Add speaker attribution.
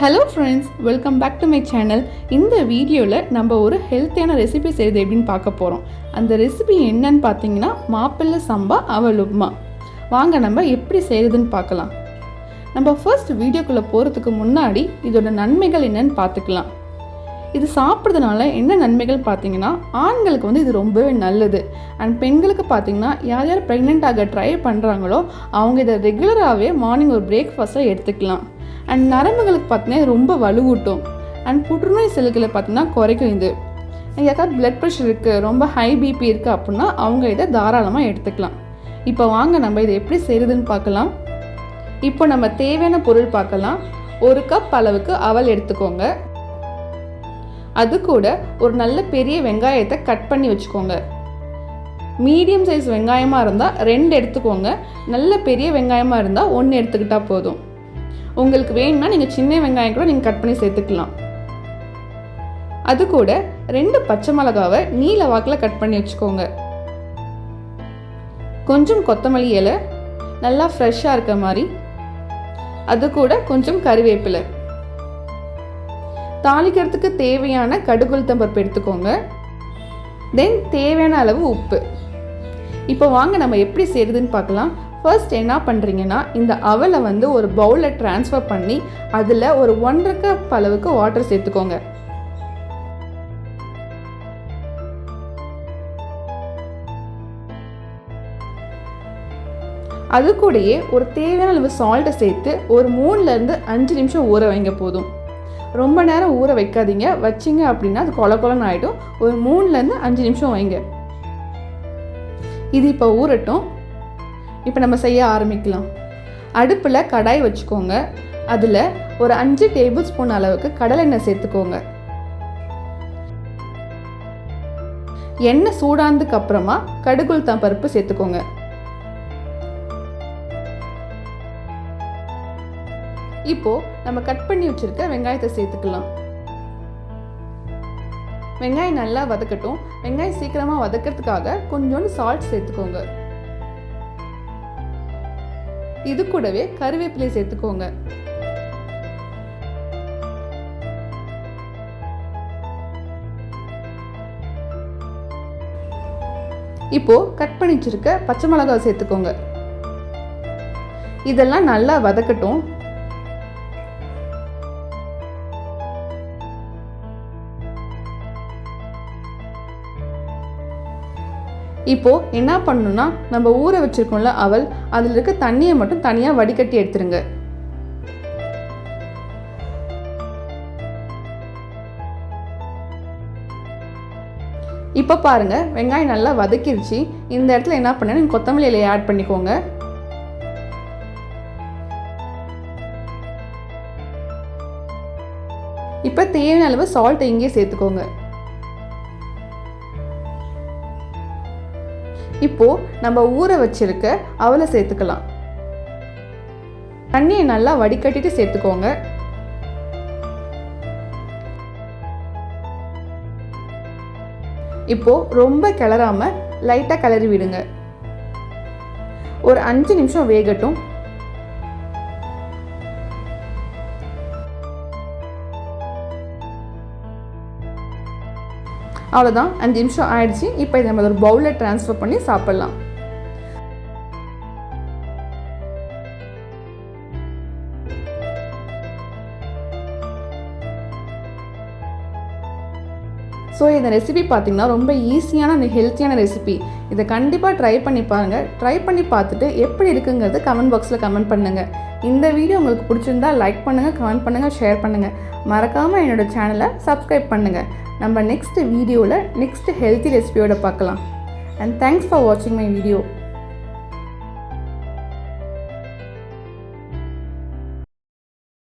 Speaker 1: Hello friends, welcome back to my channel. இந்த வீடியோவில் நம்ம ஒரு ஹெல்த்தியான ரெசிபி செய்கிறது எப்படின்னு பார்க்க போகிறோம். அந்த ரெசிபி என்னன்னு பார்த்தீங்கன்னா மாப்பிள்ளை சம்பா அவல் உப்புமா. வாங்க நம்ம எப்படி செய்கிறதுன்னு பார்க்கலாம். நம்ம ஃபர்ஸ்ட் வீடியோக்குள்ளே போகிறதுக்கு முன்னாடி இதோட நன்மைகள் என்னன்னு பார்த்துக்கலாம். இது சாப்பிட்றதுனால என்ன நன்மைகள் பார்த்தீங்கன்னா, ஆண்களுக்கு இது ரொம்பவே நல்லது. அண்ட் பெண்களுக்கு பார்த்தீங்கன்னா யார் யார் ப்ரெக்னென்ட் ஆக ட்ரை பண்ணுறாங்களோ அவங்க இதை ரெகுலராகவே மார்னிங் ஒரு பிரேக்ஃபாஸ்ட்டாக எடுத்துக்கலாம். அண்ட் நரம்புகளுக்கு பார்த்தீங்கன்னா ரொம்ப வலுவூட்டும். அண்ட் புற்றுநோய் செல்களை பார்த்தீங்கன்னா குறைக்கும். இது யாருக்காவது பிளட் ப்ரெஷர் இருக்குது, ரொம்ப ஹை பிபி இருக்குது அப்படின்னா அவங்க இதை தாராளமாக எடுத்துக்கலாம். இப்போ வாங்க நம்ம இதை எப்படி செய்கிறதுன்னு பார்க்கலாம். இப்போ நம்ம தேவையான பொருள் பார்க்கலாம். 1 கப் அளவுக்கு அவல் எடுத்துக்கோங்க. அது கூட ஒரு நல்ல பெரிய வெங்காயத்தை கட் பண்ணி வச்சுக்கோங்க. மீடியம் சைஸ் வெங்காயமாக இருந்தால் 2 எடுத்துக்கோங்க. நல்ல பெரிய வெங்காயமாக இருந்தால் 1 எடுத்துக்கிட்டால் போதும். உங்களுக்கு வேணும்னா நீங்கள் சின்ன வெங்காயம் கூட நீங்கள் கட் பண்ணி சேர்த்துக்கலாம். அது கூட 2 பச்சை மிளகாவை நீல வாக்கில் கட் பண்ணி வச்சுக்கோங்க. கொஞ்சம் கொத்தமல்லி இலை நல்லா ஃப்ரெஷ்ஷாக இருக்க மாதிரி, அது கூட கொஞ்சம் கறிவேப்பிலை. தாளிக்கிறதுக்கு தேவையான கடுகு உளுத்தம் பருப்பு எடுத்துக்கோங்க. தென் தேவையான அளவு உப்பு. இப்போ வாங்க நம்ம எப்படி செய்கிறதுன்னு பார்க்கலாம். ஃபர்ஸ்ட் என்ன பண்ணுறீங்கன்னா, இந்த அவலை ஒரு பவுலில் ட்ரான்ஸ்ஃபர் பண்ணி அதில் ஒரு 1.5 கப் அளவுக்கு வாட்டர் சேர்த்துக்கோங்க. அது கூடயே ஒரு தேவையான அளவு சால்ட்டை சேர்த்து ஒரு 3லேருந்து 5 நிமிஷம் ஊற வைங்க. போதும், ரொம்ப நேரம் ஊற வைக்காதீங்க. வச்சிங்க அப்படின்னா அது கொல கொலன்னு ஆகிடும். ஒரு 3லேருந்து 5 நிமிஷம் வைங்க. இது இப்போ ஊறட்டும். இப்போ நம்ம செய்ய ஆரம்பிக்கலாம். அடுப்பில் கடாய் வச்சுக்கோங்க. அதில் ஒரு 5 டேபிள் ஸ்பூன் அளவுக்கு கடலை எண்ணெய் சேர்த்துக்கோங்க. எண்ணெய் சூடானதுக்கு அப்புறமா கடுகு உளுத்தம் பருப்பு சேர்த்துக்கோங்க. இப்போ நம்ம கட் பண்ணி வச்சிருக்க வெங்காயத்தை சேர்த்துக்கலாம். வெங்காயம் நல்லா வதக்கட்டும். வெங்காயம் சீக்கிரமாக வதக்கிறதுக்காக கொஞ்சோண்டு சால்ட் சேர்த்துக்கோங்க. இது கூடவே கறிவேப்பிலை சேர்த்துக்கோங்க. இப்போ கட் பண்ணி வச்சிருக்க பச்சை மிளகாய் சேர்த்துக்கோங்க. இதெல்லாம் நல்லா வதக்கட்டும். இப்போ என்ன பண்ணணும்னா, நம்ம ஊற வச்சிருக்கோம்ல அவல், அதில் இருக்க தண்ணியை மட்டும் தனியாக வடிகட்டி எடுத்துருங்க. இப்போ பாருங்க, வெங்காயம் நல்லா வதக்கிருச்சு. இந்த இடத்துல என்ன பண்ணணும், நீங்கள் கொத்தமல்லி இலையை ஆட் பண்ணிக்கோங்க. இப்போ தேவையான அளவு சால்ட்டை இங்கே சேர்த்துக்கோங்க. இப்போ நம்ம ஊற வச்சிருக்க அவலை சேர்த்துக்கலாம். தண்ணியை நல்லா வடிகட்டிட்டு சேர்த்துக்கோங்க. இப்போ ரொம்ப கிளறாம லைட்டா கிளறி விடுங்க. ஒரு 5 நிமிஷம் வேகட்டும். அவ்வளோதான், 5 நிமிஷம் ஆயிடுச்சு. இப்போ இதை நம்ம ஒரு பவுலில் ட்ரான்ஸ்ஃபர் பண்ணி சாப்பிட்லாம். ஸோ இந்த ரெசிபி பார்த்திங்கன்னா ரொம்ப ஈஸியான ஹெல்த்தியான ரெசிபி. இதை கண்டிப்பாக ட்ரை பண்ணி பாருங்கள். ட்ரை பண்ணி பார்த்துட்டு எப்படி இருக்குங்கிறது கமெண்ட் பாக்ஸில் கமெண்ட் பண்ணுங்கள். இந்த வீடியோ உங்களுக்கு பிடிச்சிருந்தா லைக் பண்ணுங்கள், கமெண்ட் பண்ணுங்கள், ஷேர் பண்ணுங்கள். மறக்காமல் என்னோடய சேனலை சப்ஸ்கிரைப் பண்ணுங்கள். நம்ம நெக்ஸ்ட் வீடியோவில் நெக்ஸ்ட் ஹெல்த்தி ரெசிபியோட பார்க்கலாம். அண்ட் தேங்க்ஸ் ஃபார் வாட்சிங் மை வீடியோ.